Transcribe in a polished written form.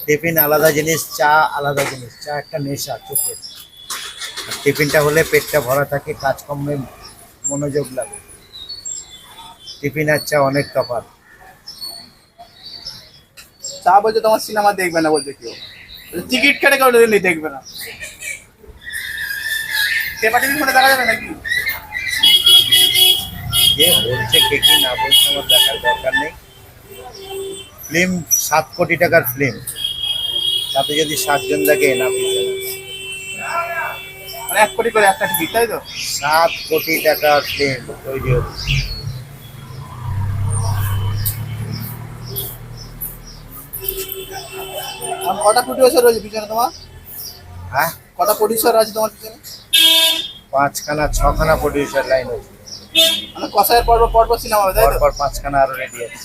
Tiffin আলাদা জিনিস, চা আলাদা জিনিস। চা একটা নেশা চোখের। আর টিফিনটা হলে পেটটা ভরা থাকে, কাজকর্মে মনোযোগ লাগে। টিফিন আর চা অনেক তফাৎ। চা বলছে তোমার সিনেমা দেখবে না, বলছে কেউ টিকিট কেটে কেউ দেখবে না। পেপার টিভি ফোনে দেখা যাবে নাকি? কে বলছে কে কি না বলছে আমার দেখার দরকার নেই। ফিল্ম 7 কোটি টাকার ফিল্ম, তাতে যদি 60 জন দেখে না পিছনে। মানে 1 কোটি করে একটা টিকিট, তাই তো? 7 কোটি টাকার ফিল্ম তৈরি হচ্ছে। আর কটা প্রডিউসার রয়েছে পিছনে তোমার? হ্যাঁ, কটা প্রডিউসার আছে তোমার পিছনে? 5খানা 6খানা প্রডিউসার লাইন আছে। মানে কসাইয়ের পর্ব পর্ব সিনেমা হবে, তাই তো? পরপর 5খানা আরো রেডি আছে।